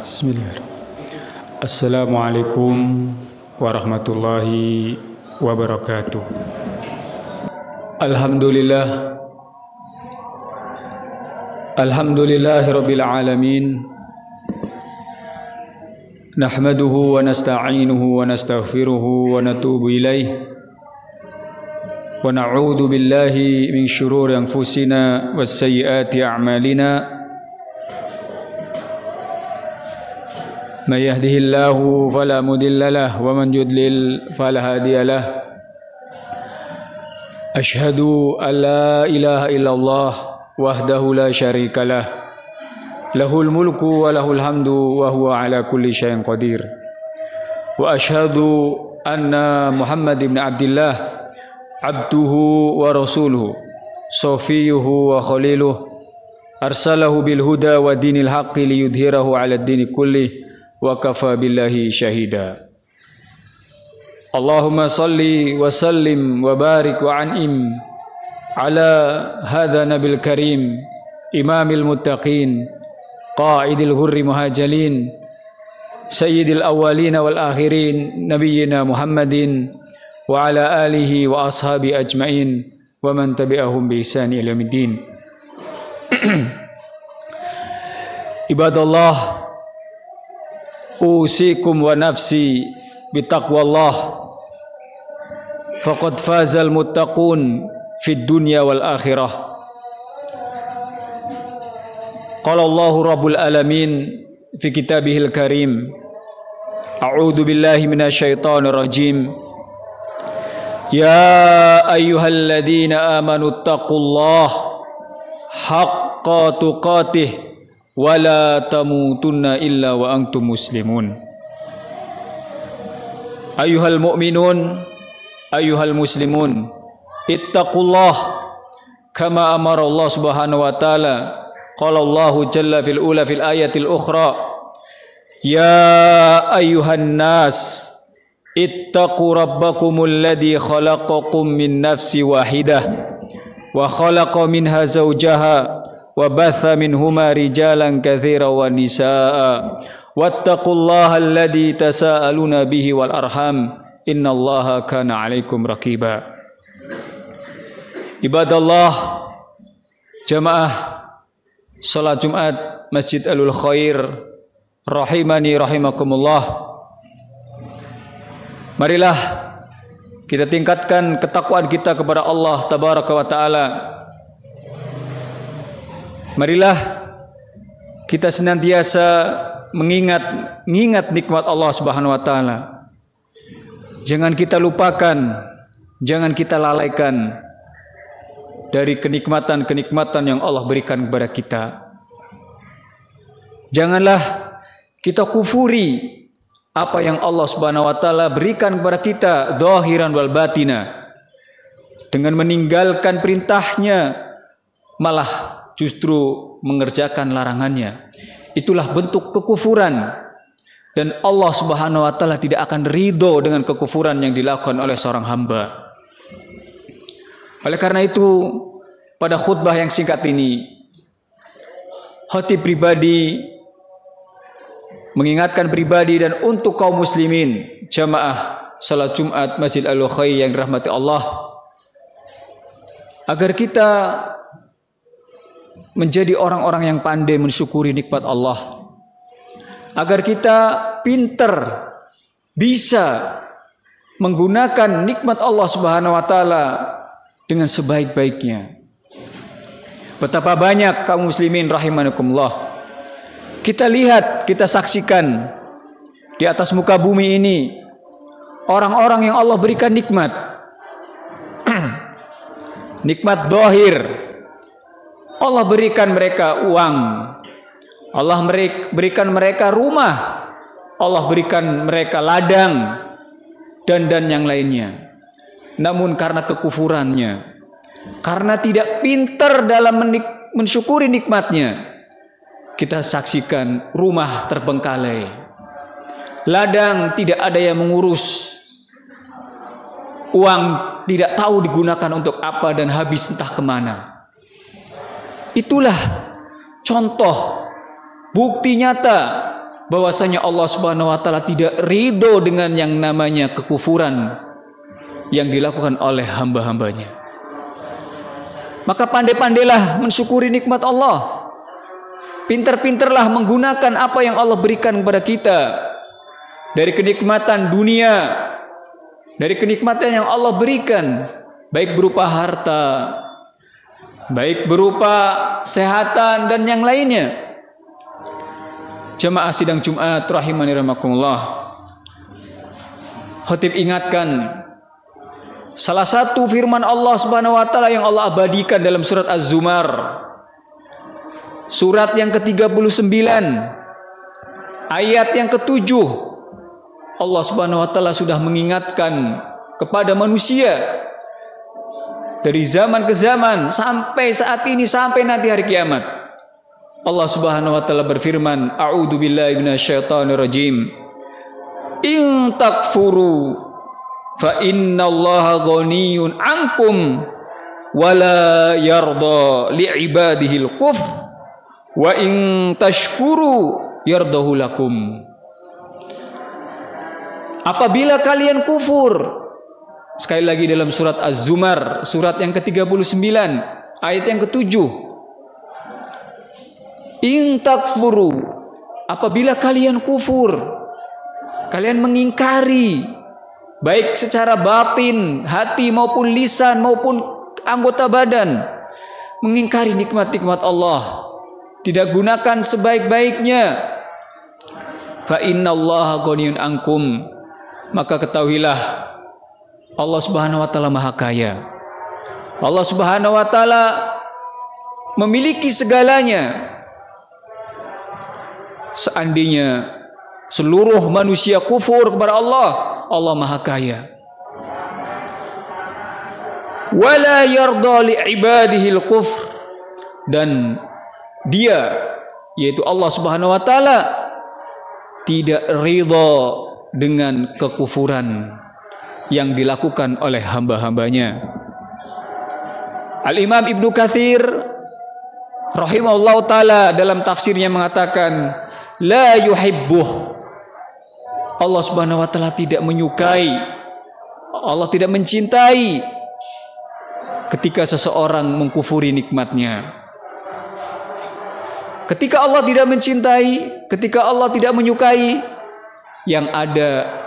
Bismillah. Assalamualaikum warahmatullahi wabarakatuh. Alhamdulillah. Alhamdulillahirabbil alamin. Nahmaduhu wa nasta'inuhu wa nastaghfiruhu wa natubu ilaih. Wa na'udzu billahi min syururi anfusina was sayyiati a'malina. من يهده الله فلا مضل له ومن يضلل فلا هادي له أشهد أن لا إله إلا الله وحده لا شريك له له الملك وله الحمد وهو على كل شيء قدير وأشهد أن محمد بن عبد الله عبده ورسوله صفيه وخليله أرسله بالهدى ودين الحق ليظهره على الدين كله wa kafa billahi syahida. Allahumma salli wa sallim wa barik wa an'im ala hadha nabil karim imamil muttaqin qa'idil hurri muhajjalin sayyidil awwalina wal akhirin nabiyyina Muhammadin wa ala alihi wa ashabi ajmain wa man tabi'ahum bi ihsan ila yaumiddin. Ibadallah, usikum wa nafsi bitaqwallah faqad fazal muttaqun fid dunya wal akhirah. Qala Allahu rabbul alamin fi kitabihil karim, a'udzu billahi minasyaitonir rajim, ya ayyuhalladzina amanu taqullaha haqqa tuqatih wala tamutunna illa wa antum muslimun. Ayyuhal mu'minun ayyuhal muslimun ittaqullah kama amara Allah subhanahu wa ta'ala. Qala Allah jalla fil ula fil ayatil ukhra, ya ayyuhan nas ittaqu rabbakumul ladzi khalaqakum min nafsi wahidah wa khalaqa minha zawjaha wa batha minhuma rijalan katsiran wa nisaa wattaqullaha alladzi tasaaluna bihi wal arham innallaha kana 'alaikum raqiba. Ibadallah, jamaah salat Jumat Masjid Alul Khair rahimani rahimakumullah. Marilah kita tingkatkan ketakwaan kita kepada Allah tabaraka wa taala. Marilah kita senantiasa mengingat nikmat Allah Subhanahu wa taala. Jangan kita lupakan, jangan kita lalaikan dari kenikmatan-kenikmatan yang Allah berikan kepada kita. Janganlah kita kufuri apa yang Allah Subhanahu wa taala berikan kepada kita zahiran wal batina. Dengan meninggalkan perintahnya malah justru mengerjakan larangannya. Itulah bentuk kekufuran, dan Allah Subhanahu wa taala tidak akan ridho dengan kekufuran yang dilakukan oleh seorang hamba. Oleh karena itu, pada khutbah yang singkat ini, khatib pribadi mengingatkan pribadi dan untuk kaum muslimin jamaah salat Jumat Masjid Alul Khair yang dirahmati Allah, agar kita menjadi orang-orang yang pandai mensyukuri nikmat Allah, agar kita pinter bisa menggunakan nikmat Allah Subhanahu wa taala dengan sebaik-baiknya. Betapa banyak kaum muslimin rahimakumullah, kita lihat, kita saksikan di atas muka bumi ini orang-orang yang Allah berikan nikmat nikmat zahir. Allah berikan mereka uang, Allah berikan mereka rumah, Allah berikan mereka ladang dan yang lainnya. Namun karena kekufurannya, karena tidak pintar dalam mensyukuri nikmatnya, kita saksikan rumah terbengkalai, ladang tidak ada yang mengurus, uang tidak tahu digunakan untuk apa dan habis entah kemana. Itulah contoh bukti nyata bahwasanya Allah Subhanahu wa taala tidak ridho dengan yang namanya kekufuran yang dilakukan oleh hamba-hambanya. Maka pandai-pandailah mensyukuri nikmat Allah. Pintar-pintarlah menggunakan apa yang Allah berikan kepada kita dari kenikmatan dunia, dari kenikmatan yang Allah berikan, baik berupa harta, baik berupa kesehatan dan yang lainnya. Jemaah sidang Jumat rahimani rahimakumullah. Khatib ingatkan salah satu firman Allah Subhanahu wa taala yang Allah abadikan dalam surat Az-Zumar. Surat yang ke-39 ayat yang ke-7. Allah Subhanahu wa taala sudah mengingatkan kepada manusia dari zaman ke zaman sampai saat ini sampai nanti hari kiamat. Allah Subhanahu wa taala berfirman, A'udzu billahi minasyaitonir rajim. In takfuru fa innallaha ghaniyun 'ankum wa la yarda li'ibadihil kufr wa in tashkuru yardahu lakum. Apabila kalian kufur, sekali lagi dalam surat Az-Zumar, surat yang ke-39 ayat yang ke-7. In takfuru, apabila kalian kufur, kalian mengingkari baik secara batin, hati maupun lisan maupun anggota badan, mengingkari nikmat-nikmat Allah, tidak gunakan sebaik-baiknya, fa innallaha ghaniyun ankum, maka ketahuilah Allah Subhanahu wa taala Maha Kaya. Allah Subhanahu wa taala memiliki segalanya. Seandainya seluruh manusia kufur kepada Allah, Allah Maha Kaya. Wala yarda li ibadihil kufr, dan Dia, yaitu Allah Subhanahu wa taala, tidak ridha dengan kekufuran yang dilakukan oleh hamba-hambanya. Al-Imam Ibnu Katsir rahimahullah taala dalam tafsirnya mengatakan, la yuhibbuh, Allah Subhanahu wa taala tidak menyukai, Allah tidak mencintai ketika seseorang mengkufuri nikmatnya. Ketika Allah tidak mencintai, ketika Allah tidak menyukai, yang ada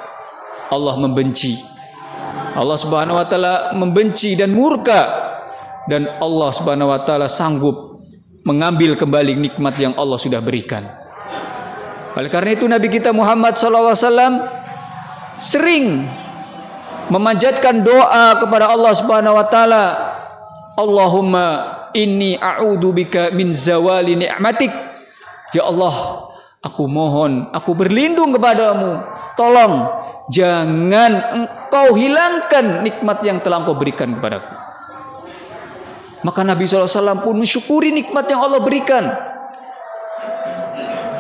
Allah membenci. Allah Subhanahu wa taala membenci dan murka, dan Allah Subhanahu wa taala sanggup mengambil kembali nikmat yang Allah sudah berikan. Oleh karena itu Nabi kita Muhammad SAW sering memanjatkan doa kepada Allah Subhanahu wa taala, Allahumma inni a'udzubika min zawali ni'matik. Ya Allah, aku mohon, aku berlindung kepadamu, tolong jangan engkau hilangkan nikmat yang telah engkau berikan kepadaku. Maka Nabi SAW pun mensyukuri nikmat yang Allah berikan.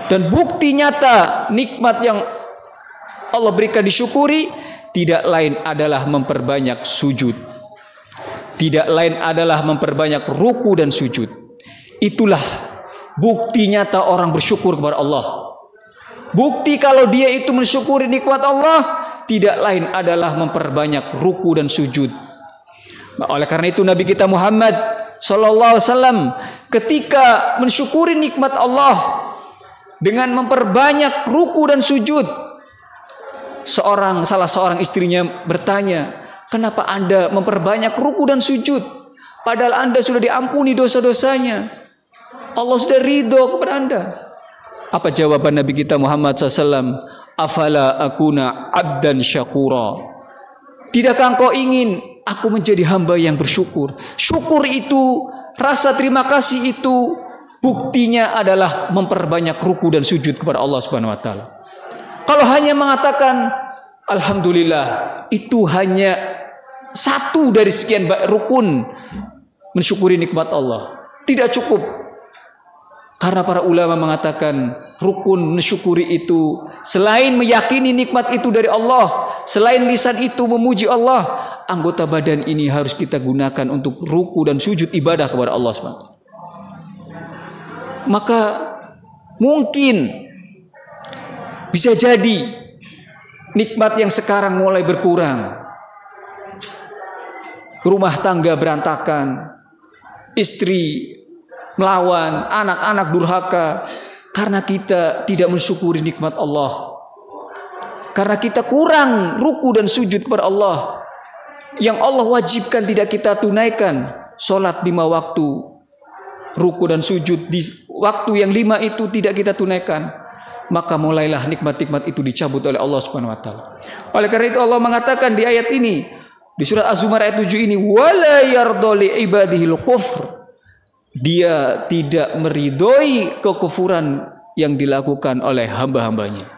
Dan bukti nyata nikmat yang Allah berikan disyukuri tidak lain adalah memperbanyak sujud. Tidak lain adalah memperbanyak ruku dan sujud. Itulah bukti nyata orang bersyukur kepada Allah. Bukti kalau dia itu mensyukuri nikmat Allah, tidak lain adalah memperbanyak ruku dan sujud. Oleh karena itu Nabi kita Muhammad sallallahu alaihi wasallam ketika mensyukuri nikmat Allah dengan memperbanyak ruku dan sujud, salah seorang istrinya bertanya, kenapa Anda memperbanyak ruku dan sujud? Padahal Anda sudah diampuni dosa-dosanya. Allah sudah ridho kepada Anda. Apa jawaban Nabi kita Muhammad SAW? Afala akuna abdan syakura. Tidakkah engkau ingin aku menjadi hamba yang bersyukur? Syukur itu, rasa terima kasih itu, buktinya adalah memperbanyak ruku dan sujud kepada Allah Subhanahu wa taala. Kalau hanya mengatakan alhamdulillah, itu hanya satu dari sekian rukun mensyukuri nikmat Allah. Tidak cukup. Karena para ulama mengatakan rukun mensyukuri itu selain meyakini nikmat itu dari Allah, selain lisan itu memuji Allah, anggota badan ini harus kita gunakan untuk ruku dan sujud ibadah kepada Allah SWT. Maka mungkin Bisa jadi nikmat yang sekarang mulai berkurang. Rumah tangga berantakan, istri melawan, anak-anak durhaka, karena kita tidak mensyukuri nikmat Allah. Karena kita kurang ruku dan sujud kepada Allah. Yang Allah wajibkan tidak kita tunaikan. Sholat 5 waktu, ruku dan sujud di waktu yang 5 itu tidak kita tunaikan. Maka mulailah nikmat-nikmat itu dicabut oleh Allah Subhanahu wa taala. Oleh karena itu Allah mengatakan di ayat ini, di surat Az-Zumar ayat 7 ini, wala yarda li ibadihil kufr. Dia tidak meridhoi kekufuran yang dilakukan oleh hamba-hambanya.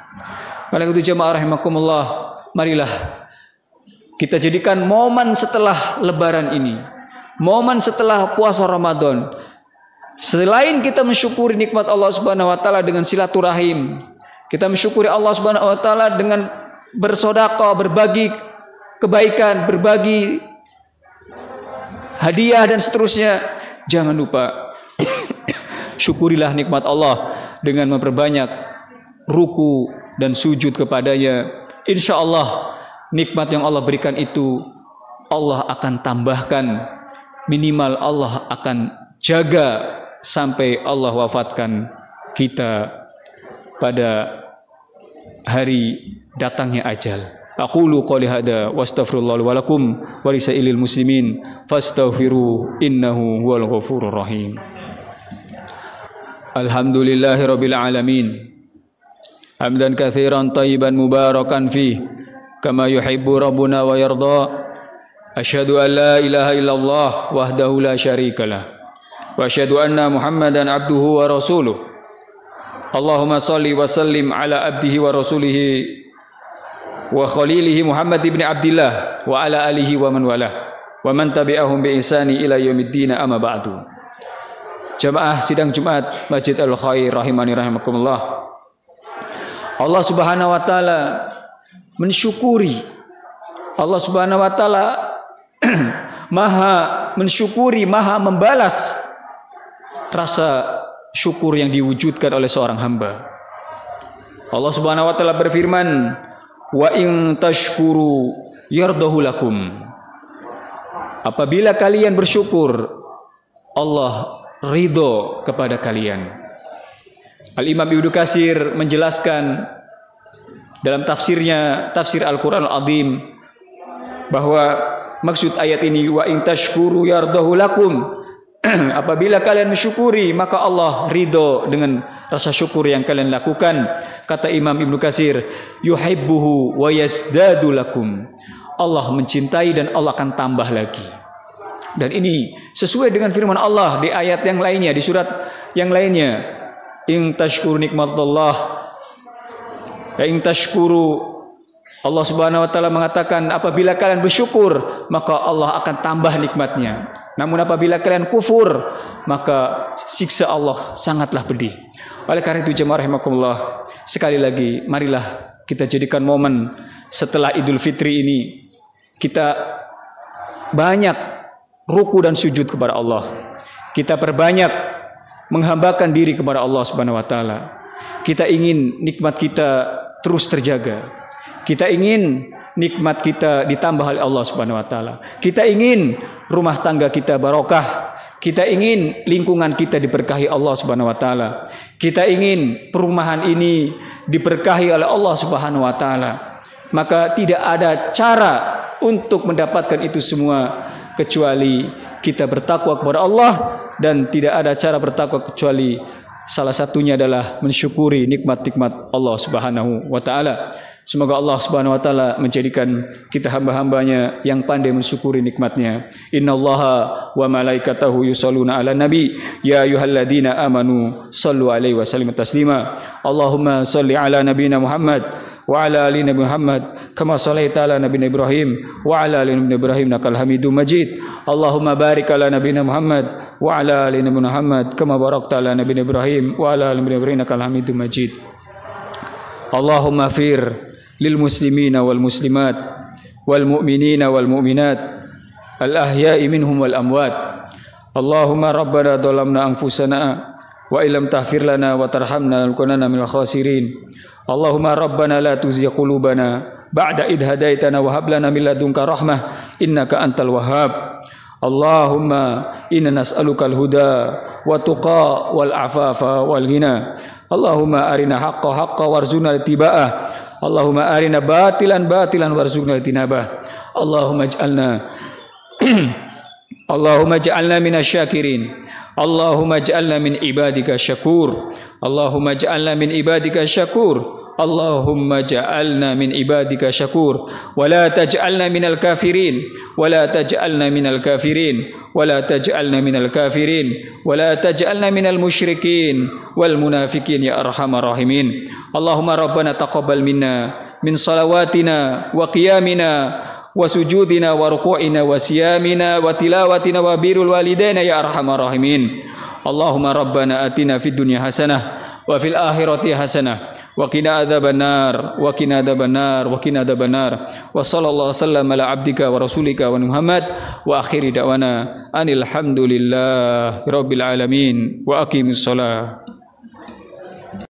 Oleh itu jemaah rahimakumullah, marilah kita jadikan momen setelah lebaran ini, momen setelah puasa Ramadan, selain kita mensyukuri nikmat Allah Subhanahu wa taala dengan silaturahim, kita mensyukuri Allah Subhanahu wa taala dengan bersedekah, berbagi kebaikan, berbagi hadiah dan seterusnya. Jangan lupa syukurilah nikmat Allah dengan memperbanyak ruku dan sujud kepadanya. Insya Allah nikmat yang Allah berikan itu Allah akan tambahkan, minimal Allah akan jaga sampai Allah wafatkan kita pada hari datangnya ajal. Aqulu qouli hada wastaghfirullah wa lakum wa lisailil muslimin fastaghfiru innahu huwal ghafurur rahim. Alhamdulillahirabbil alamin. Hamdan katsiran thayyiban mubarakan fi kama yuhibbu rabbuna wa yarda. Asyhadu an la ilaha illallah wahdahu la syarikalah wa asyhadu anna Muhammadan abduhu wa rasuluh. Allahumma shalli wa sallim ala abdihi wa rasulihi wa khalilihi Muhammad ibn Abdillah wa ala alihi wa man walah wa man tabi'ahum bi ihsani ila yaumiddin, amma ba'du. Jamaah sidang Jumat Masjid Al-Khair rahimani rahimakumullah. Allah Subhanahu wa taala mensyukuri, Allah Subhanahu wa taala maha mensyukuri, maha membalas rasa syukur yang diwujudkan oleh seorang hamba. Allah Subhanahu wa taala berfirman, wa in tashkuru yardahu lakum. Apabila kalian bersyukur, Allah ridho kepada kalian. Al-Imam Ibnu Katsir menjelaskan dalam tafsirnya, tafsir Al-Quran Al-Azim, bahwa maksud ayat ini wa in tashkuru yardahu lakum. Apabila kalian mensyukuri, maka Allah ridho dengan rasa syukur yang kalian lakukan. Kata Imam Ibnu Katsir, yuhibbuhu wa yazdadu lakum. Allah mencintai dan Allah akan tambah lagi. Dan ini sesuai dengan firman Allah di ayat yang lainnya, di surat yang lainnya. In tashkuru nikmatullah, in tashkuru, Allah Subhanahu wa taala mengatakan apabila kalian bersyukur maka Allah akan tambah nikmatnya. Namun apabila kalian kufur maka siksa Allah sangatlah pedih. Oleh karena itu jemaah rahimakumullah, sekali lagi marilah kita jadikan momen setelah Idul Fitri ini kita banyak ruku dan sujud kepada Allah. Kita perbanyak menghambakan diri kepada Allah Subhanahu wa taala. Kita ingin nikmat kita terus terjaga. Kita ingin nikmat kita ditambah oleh Allah Subhanahu wa taala. Kita ingin rumah tangga kita barokah. Kita ingin lingkungan kita diberkahi Allah Subhanahu wa taala. Kita ingin perumahan ini diberkahi oleh Allah Subhanahu wa taala. Maka tidak ada cara untuk mendapatkan itu semua kecuali kita bertakwa kepada Allah, dan tidak ada cara bertakwa kecuali salah satunya adalah mensyukuri nikmat-nikmat Allah Subhanahu wa taala. Semoga Allah Subhanahu wa taala menjadikan kita hamba-hambanya yang pandai mensyukuri nikmatnya. Innallaha wa malaikatahu yusholluna 'alan nabi ya ayyuhalladzina amanu shallu 'alaihi wa sallimu taslima. Allahumma shalli 'ala nabiyyina Muhammad wa 'ala ali nabi Muhammad kama shallaita 'ala nabiyyina Ibrahim wa 'ala ali nabi Ibrahim innakal Hamidum Majid. Allahumma barik 'ala nabiyyina Muhammad wa 'ala ali nabi Muhammad kama barakta 'ala nabiyyina Ibrahim wa 'ala ali nabi Ibrahim innakal Hamidum Majid. Allahumma fir lil muslimina wal muslimat wal mu'minina wal mu'minat al ahya'i minhum wal amwat. Allahumma rabbana dhalamna anfusana wa illam taghfir lana wa tarhamna lakunanna minal khasirin. Allahumma rabbana la tuzigh qulubana ba'da idh hadaitana wa hab lana min ladunka rahmah innaka antal wahhab. Allahumma inna nas'aluka al-huda wa tuqa wal afafa wal ghina. Allahumma arina haqqa haqqa warzuqna ittiba'ah. Allahumma arina batilan batilan warzuqna ijtinabah. Allahumma ij'alna minasy-syakirin. Allahumma ij'alna min ibadika syakur. Allahumma ij'alna min ibadika syakur. Allahumma ja'alna min ibadika syakur wa la taj'alna minal kafirin wa la taj'alna minal kafirin wa la taj'alna minal kafirin wa la taj'alna minal musyrikin wal munafiqin ya arhamar rahimin. Allahumma rabbana taqabbal minna min salawatina wa qiyamina wa sujudina wa ruku'ina wa siyamina wa tilawatina wa birrul walidaina ya arhamar rahimin. Allahumma rabbana atina fid dunya hasanah wa fil akhirati hasanah wa qina adzabannar wa qina adzabannar wa qina adzabannar wa sallallahu wasallam ala abdika wa rasulika wa Muhammad wa akhiri da'wana anil hamdulillahi rabbil alamin wa aqimis shalah.